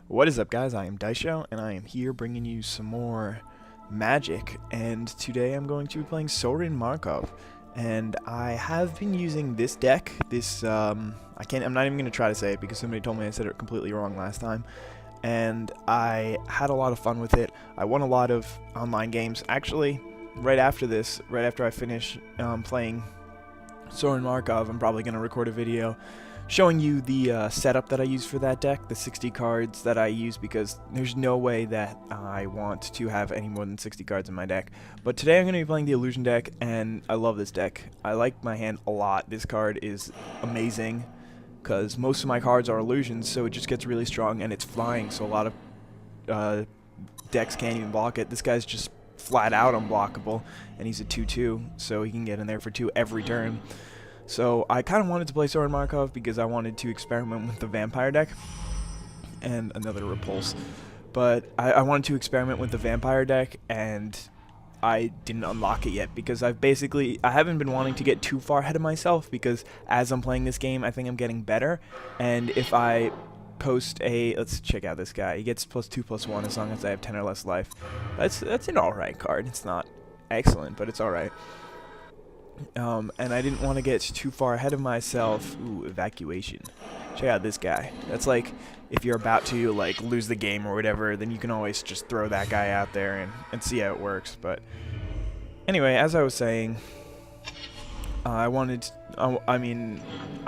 What is up, guys? I am IzDaisho, and I am here bringing you some more Magic, and today I'm going to be playing Sorin Markov. And I have been using this deck, I'm not even going to try to say it because somebody told me I said it completely wrong last time. And I had a lot of fun with it. I won a lot of online games. Actually, right after I finish playing Sorin Markov, I'm probably going to record a video showing you the setup that I use for that deck, the 60 cards that I use, because there's no way that I want to have any more than 60 cards in my deck. But today I'm going to be playing the Illusion deck, and I love this deck. I like my hand a lot. This card is amazing, because most of my cards are illusions, so it just gets really strong, and it's flying, so a lot of decks can't even block it. This guy's just flat out unblockable, and he's a 2/2, so he can get in there for 2 every turn. So I kind of wanted to play Sorin Markov because I wanted to experiment with the Vampire deck, and another Repulse. But I wanted to experiment with the Vampire deck, and I didn't unlock it yet because I haven't been wanting to get too far ahead of myself, because as I'm playing this game, I think I'm getting better. And if I post let's check out this guy. He gets +2/+1 as long as I have 10 or less life. That's an alright card. It's not excellent, but it's alright. And I didn't want to get too far ahead of myself. Ooh, Evacuation. Check out this guy. That's like, if you're about to like lose the game or whatever, then you can always just throw that guy out there and see how it works. But anyway, as I was saying, I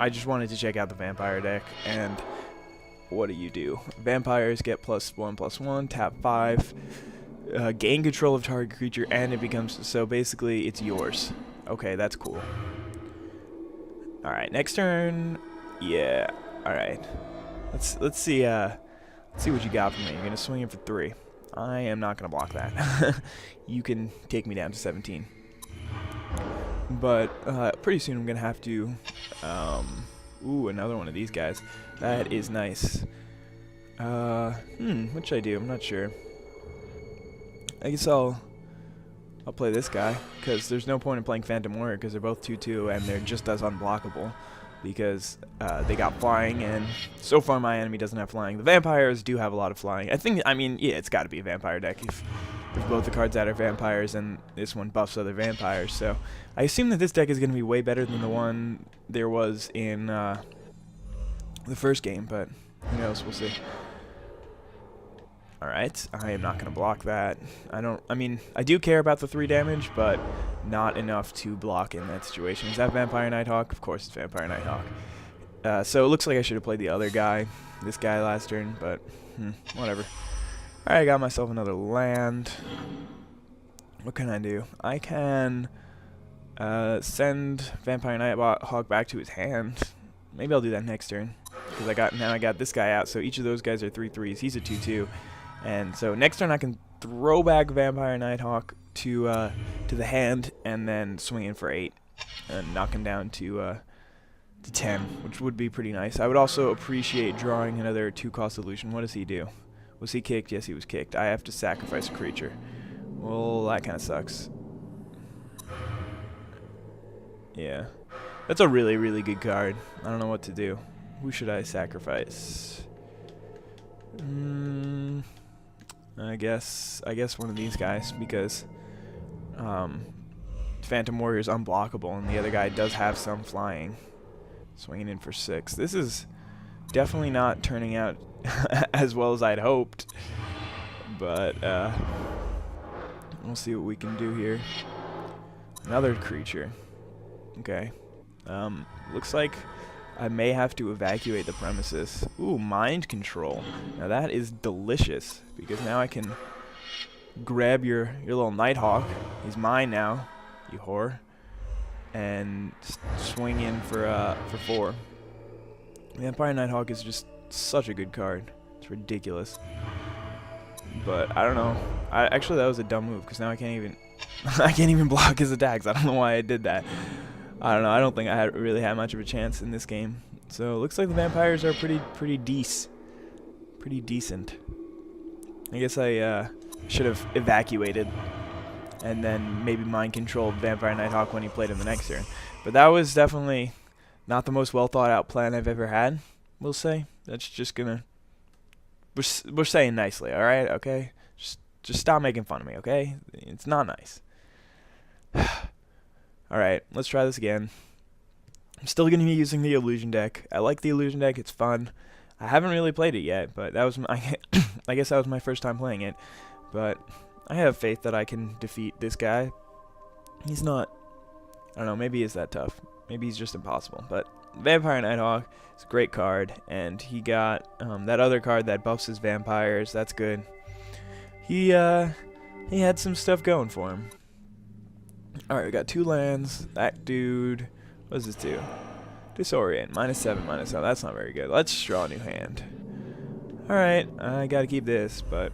just wanted to check out the Vampire deck. And what do? Vampires get +1/+1, tap 5, gain control of target creature, and it becomes, so basically it's yours. Okay, that's cool. Alright, next turn. Yeah. Alright. Let's see what you got for me. You're gonna swing in for 3. I am not gonna block that. You can take me down to 17. But pretty soon I'm gonna have to ooh, another one of these guys. That is nice. What should I do? I'm not sure. I guess I'll play this guy, because there's no point in playing Phantom Warrior, because they're both 2/2 and they're just as unblockable, because they got flying, and so far my enemy doesn't have flying. The vampires do have a lot of flying. Yeah, it's got to be a vampire deck if both the cards out are vampires, and this one buffs other vampires. So I assume that this deck is going to be way better than the one there was in the first game, but who knows? We'll see. Alright, I am not going to block that. I do care about the 3 damage, but not enough to block in that situation. Is that Vampire Nighthawk? Of course it's Vampire Nighthawk. So it looks like I should have played the other guy, this guy last turn, but whatever. Alright, I got myself another land. What can I do? I can send Vampire Nighthawk back to his hand. Maybe I'll do that next turn, because I got this guy out, so each of those guys are 3/3s. He's a 2/2. And so next turn I can throw back Vampire Nighthawk to the hand, and then swing in for 8 and knock him down to 10, which would be pretty nice. I would also appreciate drawing another 2-cost illusion. What does he do? Was he kicked? Yes, he was kicked. I have to sacrifice a creature. Well, that kind of sucks. Yeah, that's a really, really good card. I don't know what to do. Who should I sacrifice? I guess one of these guys, because Phantom Warrior is unblockable, and the other guy does have some flying. Swinging in for 6. This is definitely not turning out as well as I'd hoped, but we'll see what we can do here. Another creature. Okay. Looks like I may have to evacuate the premises. Ooh, mind control. Now that is delicious, because now I can grab your little Nighthawk. He's mine now, you whore. And swing in for 4. Vampire Nighthawk is just such a good card. It's ridiculous. But I don't know. Actually, that was a dumb move, because now I can't even block his attacks. I don't know why I did that. I don't know. I don't think I really had much of a chance in this game. So it looks like the vampires are pretty decent. I guess I should have evacuated, and then maybe mind controlled Vampire Nighthawk when he played him the next turn. But that was definitely not the most well thought out plan I've ever had. We'll say that's we're saying nicely, all right? Okay, just stop making fun of me, okay? It's not nice. All right, let's try this again. I'm still going to be using the illusion deck. I like the illusion deck. It's fun. I haven't really played it yet, but that was my I guess that was my first time playing it. But I have faith that I can defeat this guy. He's not, I don't know, maybe he's that tough. Maybe he's just impossible. But Vampire Nighthawk is a great card, and he got that other card that buffs his vampires. That's good. He had some stuff going for him. Alright, we got 2 lands. That dude, what does this do? Disorient, -7, -7. That's not very good. Let's draw a new hand. Alright, I gotta keep this, but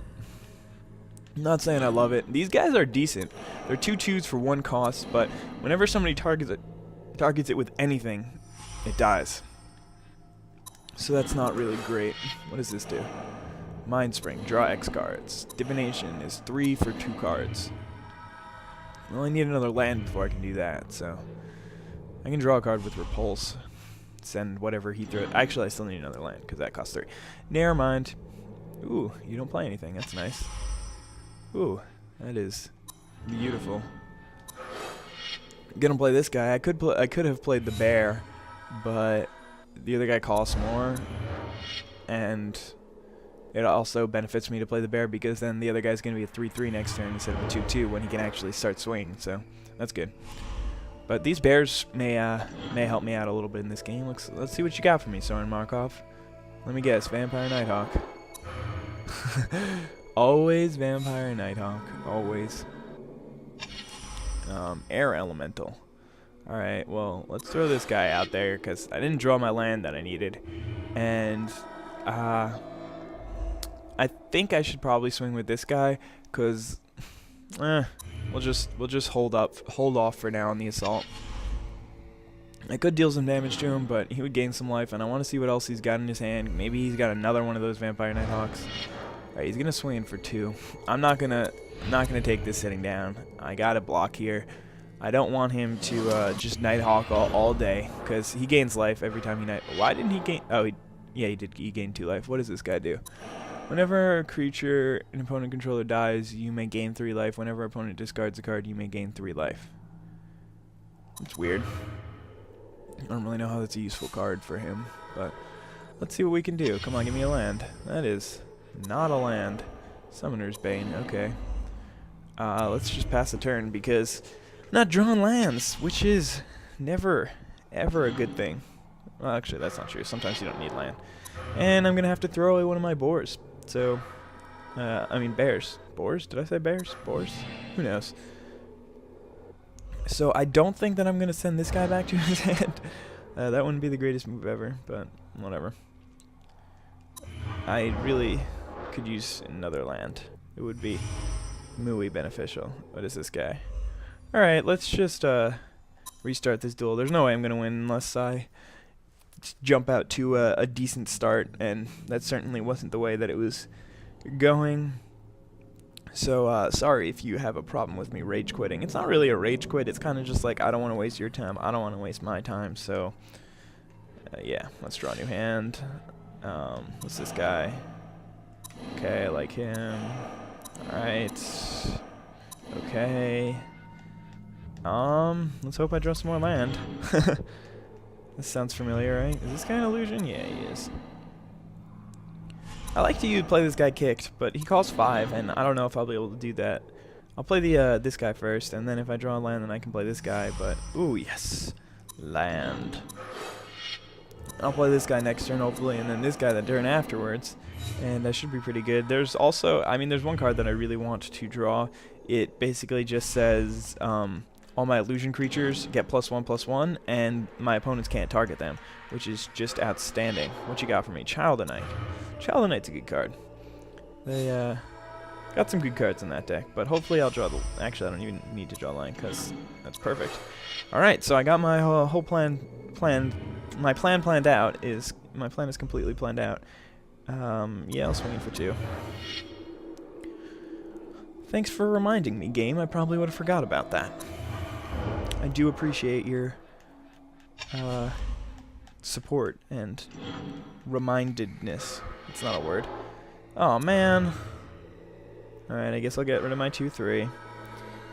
I'm not saying I love it. These guys are decent. They're 2/2s for 1 cost, but whenever somebody targets it with anything, it dies. So that's not really great. What does this do? Mind Spring, draw X cards. Divination is 3 for 2 cards. I only need another land before I can do that, so I can draw a card with Repulse. Send whatever he throws. Actually, I still need another land because that costs 3. Never mind. Ooh, you don't play anything. That's nice. Ooh, that is beautiful. I'm gonna play this guy. I could have played the bear, but the other guy costs more, and it also benefits me to play the bear because then the other guy's gonna be a 3/3 next turn instead of a 2/2 when he can actually start swinging. So that's good. But these bears may help me out a little bit in this game. Let's see what you got for me, Sorin Markov. Let me guess, Vampire Nighthawk. Always Vampire Nighthawk. Always. Air Elemental. Alright, well, let's throw this guy out there because I didn't draw my land that I needed. And I think I should probably swing with this guy because we'll just hold off for now on the assault. I could deal some damage to him, but he would gain some life, and I want to see what else he's got in his hand. Maybe he's got another one of those Vampire Nighthawks. Alright, he's gonna swing in for 2. I'm not gonna take this sitting down. I gotta block here. I don't want him to just Nighthawk all day, because he gains life every time he night. Why didn't he gain? Oh, yeah, he did. He gained 2 life. What does this guy do? Whenever a creature an opponent controller dies, you may gain 3 life. Whenever opponent discards a card, you may gain 3 life. It's weird. I don't really know how that's a useful card for him, but let's see what we can do. Come on, give me a land. That is not a land. Summoner's Bane. Okay. Let's just pass the turn because I'm not drawing lands, which is never, ever a good thing. Well, actually, that's not true. Sometimes you don't need land. And I'm going to have to throw away one of my boars. So, I mean bears. Boars? Did I say bears? Boars? Who knows? So I don't think that I'm going to send this guy back to his hand. That wouldn't be the greatest move ever, but whatever. I really could use another land. It would be muy beneficial. What is this guy? Alright, let's just restart this duel. There's no way I'm going to win unless I jump out to a decent start, and that certainly wasn't the way that it was going. So sorry if you have a problem with me rage quitting. It's not really a rage quit. It's kind of just like I don't want to waste your time. I don't want to waste my time. So yeah, let's draw a new hand. What's this guy? Okay, I like him. Alright. Okay. Let's hope I draw some more land. This sounds familiar, right? Is this guy an illusion? Yeah, he is. I like to play this guy kicked, but he costs 5, and I don't know if I'll be able to do that. I'll play this guy first, and then if I draw a land, then I can play this guy, but ooh, yes. Land. I'll play this guy next turn, hopefully, and then this guy the turn afterwards, and that should be pretty good. There's also, I mean, there's one card that I really want to draw. It basically just says, all my illusion creatures get +1/+1, and my opponents can't target them, which is just outstanding. What you got for me? Child of Night. Child of Night's a good card. They got some good cards in that deck, but hopefully I'll draw the... Actually, I don't even need to draw a line, because that's perfect. Alright, so I got my whole plan planned. My plan planned out is... My plan is completely planned out. Yeah, I'll swing in for 2. Thanks for reminding me, game. I probably would have forgot about that. I do appreciate your support and remindedness. It's not a word. Oh, man. Alright, I guess I'll get rid of my 2-3.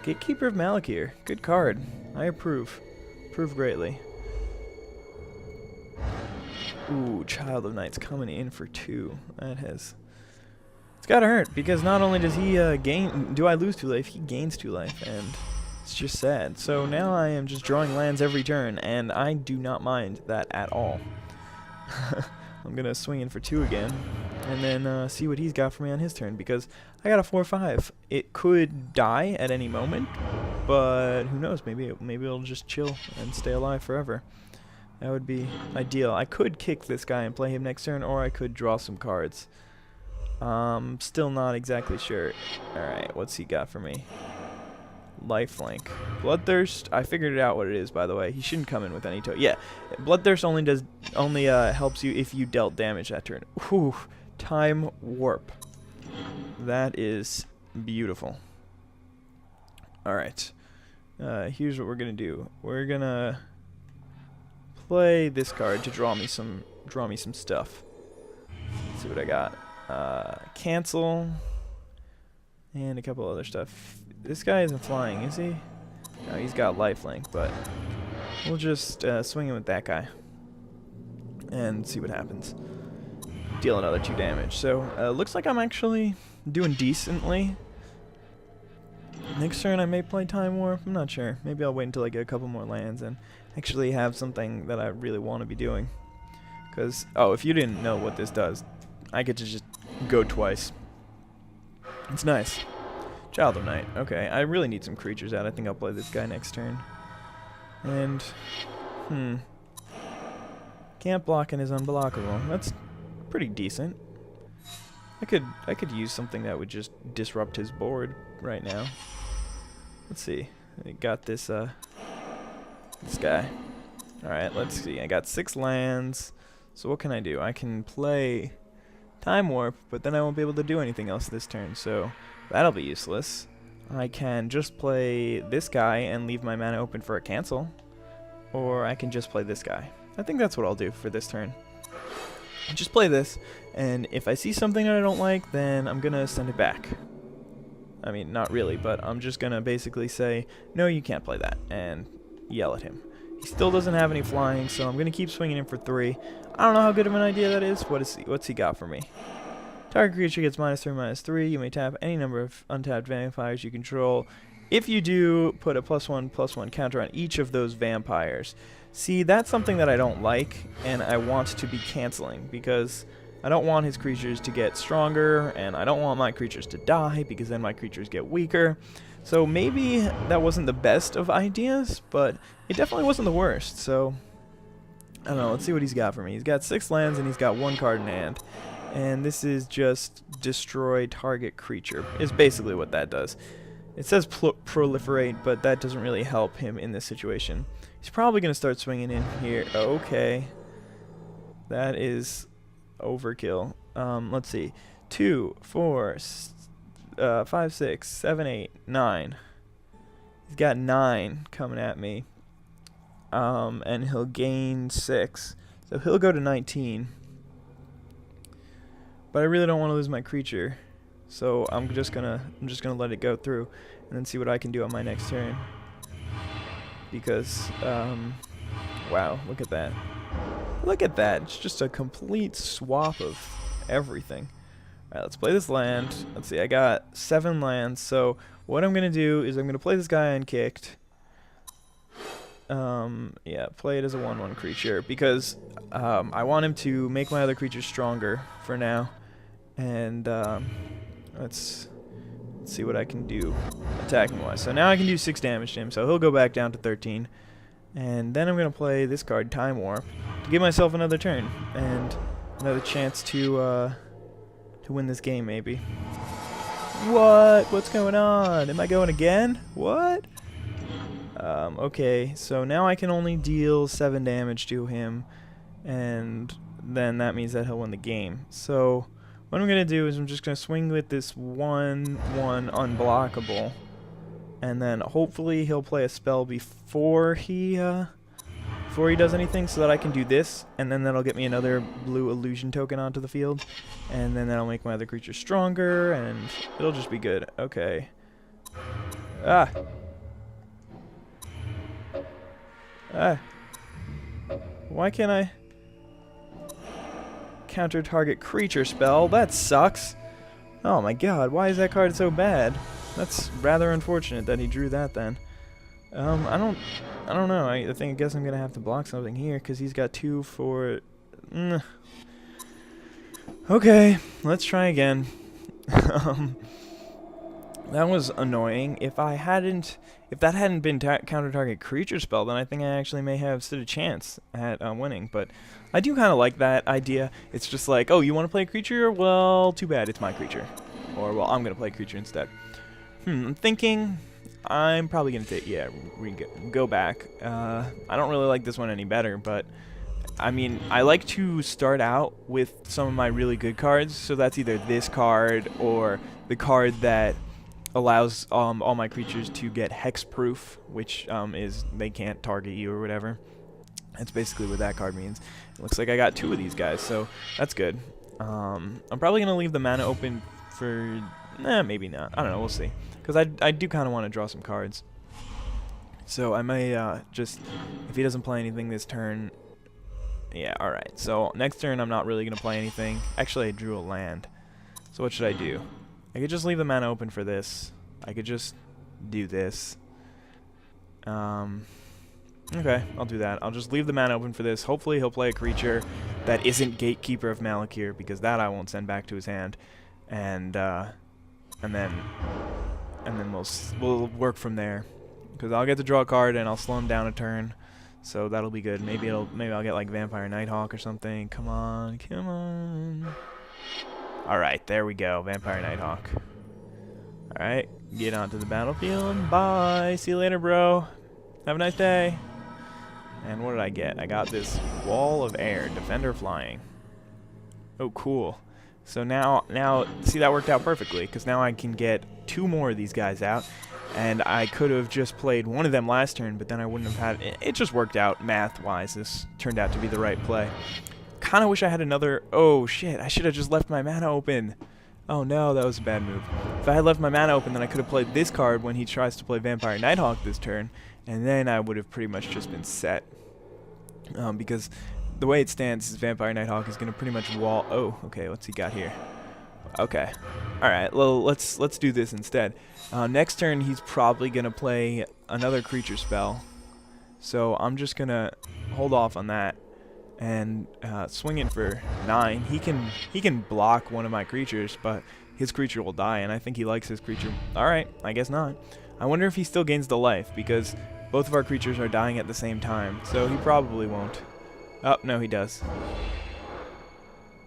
Gatekeeper of Malakir. Good card. I approve. Approve greatly. Ooh, Child of Night's coming in for 2. That has... It's gotta hurt, because not only does he do I lose 2 life, he gains 2 life, and it's just sad. So now I am just drawing lands every turn, and I do not mind that at all. I'm gonna swing in for 2 again, and then see what he's got for me on his turn, because I got a 4-5. It could die at any moment, but who knows, maybe it'll just chill and stay alive forever. That would be ideal. I could kick this guy and play him next turn, or I could draw some cards. Still not exactly sure. Alright, what's he got for me? Lifelink. Bloodthirst, I figured it out what it is, by the way. He shouldn't come in with any yeah, Bloodthirst only helps you if you dealt damage that turn. Whew. Time Warp. That is beautiful. Alright. Here's what we're gonna do. We're gonna play this card to draw me some stuff. Let's see what I got. Cancel and a couple other stuff. This guy isn't flying, is he? No, he's got lifelink, but we'll just swing him with that guy and see what happens. Deal another 2 damage. So looks like I'm actually doing decently. Next turn I may play Time Warp. I'm not sure. Maybe I'll wait until I get a couple more lands and actually have something that I really want to be doing. Because, oh, if you didn't know what this does, I get to just go twice. It's nice. Child of Night. Okay, I really need some creatures out. I think I'll play this guy next turn. And, can't block and is unblockable. That's pretty decent. I could use something that would just disrupt his board right now. Let's see. I got this guy. Alright, let's see. I got 6 lands. So what can I do? I can play Time Warp, but then I won't be able to do anything else this turn, so that'll be useless. I can just play this guy and leave my mana open for a cancel, or I can just play this guy. I think that's what I'll do for this turn. Just play this, and if I see something that I don't like, then I'm gonna send it back. I mean, not really, but I'm just gonna basically say, no, you can't play that, and yell at him. He still doesn't have any flying, so I'm gonna keep swinging him for 3. I don't know how good of an idea that is. What's he got for me? Target creature gets -3/-3. You may tap any number of untapped vampires you control. If you do, put a +1/+1 counter on each of those vampires. See, that's something that I don't like, and I want to be canceling, because I don't want his creatures to get stronger, and I don't want my creatures to die, because then my creatures get weaker. So maybe that wasn't the best of ideas, but it definitely wasn't the worst, so I don't know, let's see what he's got for me. He's got 6 lands, and he's got 1 card in hand. And this is just destroy target creature, is basically what that does. It says proliferate, but that doesn't really help him in this situation. He's probably going to start swinging in here. Okay. That is overkill. Let's see. 2, 4, 5, 6, 7, 8, 9. He's got 9 coming at me. And he'll gain 6. So he'll go to 19. But I really don't want to lose my creature, so I'm just gonna let it go through, and then see what I can do on my next turn. Because, wow, look at that! Look at that! It's just a complete swap of everything. All right, let's play this land. Let's see, I got 7 lands. So what I'm gonna do is I'm gonna play this guy unkicked. Yeah, play it as a 1/1 creature because I want him to make my other creatures stronger for now. And let's see what I can do attacking wise. So now I can do 6 damage to him, so he'll go back down to 13. And then I'm going to play this card, Time Warp, to give myself another turn and another chance to win this game, maybe. What? What's going on? Am I going again? What? Okay, so now I can only deal 7 damage to him, and then that means that he'll win the game. So what I'm going to do is I'm just going to swing with this 1/1 unblockable, and then hopefully he'll play a spell before he before he does anything, so that I can do this, and then that'll get me another blue illusion token onto the field, and then that'll make my other creature stronger, and it'll just be good. Okay. Ah. Ah. Why can't I counter target creature spell? That sucks. Oh my god, why is that card so bad? That's rather unfortunate that he drew that then. I don't know. I guess I'm gonna have to block something here because he's got 2 for. Okay, let's try again. That was annoying. If that hadn't been counter target creature spell, then I think I actually may have stood a chance at winning. But I do kind of like that idea. It's just like, oh, you want to play a creature? Well, too bad, it's my creature. Or well, I'm gonna play a creature instead. I'm thinking. I'm probably going to go back. I don't really like this one any better, but I mean, I like to start out with some of my really good cards, so that's either this card or the card that allows all my creatures to get hexproof, which is they can't target you or whatever. That's basically what that card means. It looks like I got 2 of these guys, so that's good. I'm probably going to leave the mana open for... maybe not. I don't know. We'll see. Because I do kind of want to draw some cards. So I may just... If he doesn't play anything this turn... Yeah, alright. So next turn I'm not really going to play anything. Actually, I drew a land. So what should I do? I could just leave the mana open for this. I could just do this. Okay, I'll do that. I'll just leave the mana open for this. Hopefully he'll play a creature that isn't Gatekeeper of Malakir, because that I won't send back to his hand. And then we'll work from there, because I'll get to draw a card and I'll slow him down a turn, so that'll be good. Maybe I'll get like Vampire Nighthawk or something. Come on, come on. All right, there we go, Vampire Nighthawk. All right, get onto the battlefield. Bye. See you later, bro. Have a nice day. And what did I get? I got this Wall of Air, Defender Flying. Oh, cool. So now, see, that worked out perfectly, because now I can get 2 more of these guys out, and I could have just played one of them last turn, but then I wouldn't have had it. It just worked out math-wise. This turned out to be the right play. Kind of wish I had another... Oh, shit, I should have just left my mana open. Oh, no, that was a bad move. If I had left my mana open, then I could have played this card when he tries to play Vampire Nighthawk this turn, and then I would have pretty much just been set. Because... the way it stands is Vampire Nighthawk is going to pretty much wall... Oh, okay, what's he got here? Okay. Alright, well, let's do this instead. Next turn, he's probably going to play another creature spell. So I'm just going to hold off on that and swing in for 9. He can block one of my creatures, but his creature will die, and I think he likes his creature. Alright, I guess not. I wonder if he still gains the life, because both of our creatures are dying at the same time, so he probably won't. Oh, no, he does.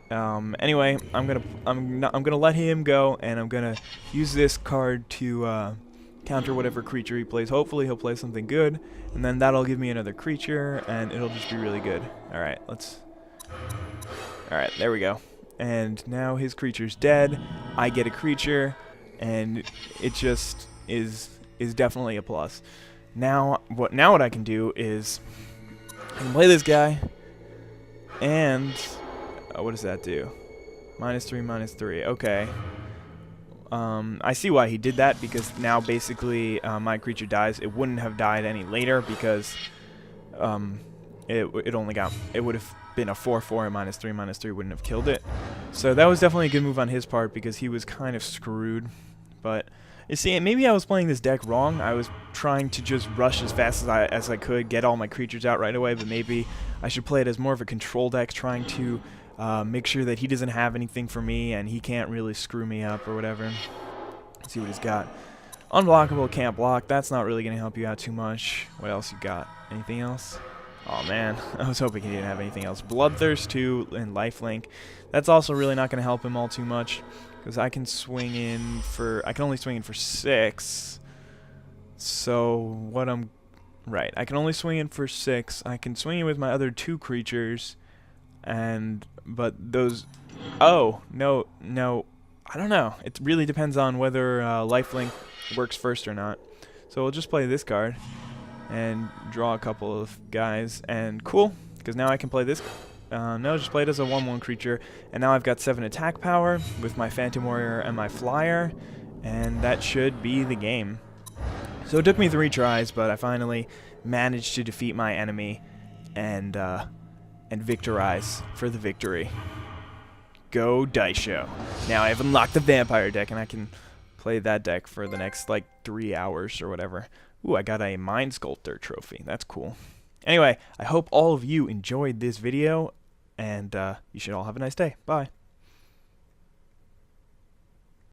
Anyway, I'm gonna let him go, and I'm gonna use this card to counter whatever creature he plays. Hopefully he'll play something good, and then that'll give me another creature, and it'll just be really good. Alright, Alright, there we go. And now his creature's dead. I get a creature, and it just is definitely a plus. Now what I can do is I can play this guy. And what does that do? -3, -3. Okay. I see why he did that, because now basically my creature dies. It wouldn't have died any later because it would have been a 4/4 and -3, -3 wouldn't have killed it. So that was definitely a good move on his part, because he was kind of screwed. But you see, maybe I was playing this deck wrong. I was trying to just rush as fast as I could, get all my creatures out right away, but maybe I should play it as more of a control deck, trying to make sure that he doesn't have anything for me and he can't really screw me up or whatever. Let's see what he's got. Unblockable, can't block. That's not really going to help you out too much. What else you got? Anything else? Oh man, I was hoping he didn't have anything else. Bloodthirst 2 and Lifelink. That's also really not going to help him all too much, because I can only swing in for 6. So I can only swing in for 6. I can swing in with my other 2 creatures, but those... Oh, no, I don't know. It really depends on whether Lifelink works first or not. So we'll just play this card. and draw a couple of guys, and cool, because now I can play this. No, just play it as a 1/1 creature, and now I've got 7 attack power with my Phantom Warrior and my Flyer, and that should be the game. So it took me 3 tries, but I finally managed to defeat my enemy and victorize for the victory. Go Daisho. Now I've unlocked the Vampire deck, and I can play that deck for the next, like, 3 hours or whatever. Ooh, I got a Mind Sculptor trophy. That's cool. Anyway, I hope all of you enjoyed this video, and you should all have a nice day. Bye.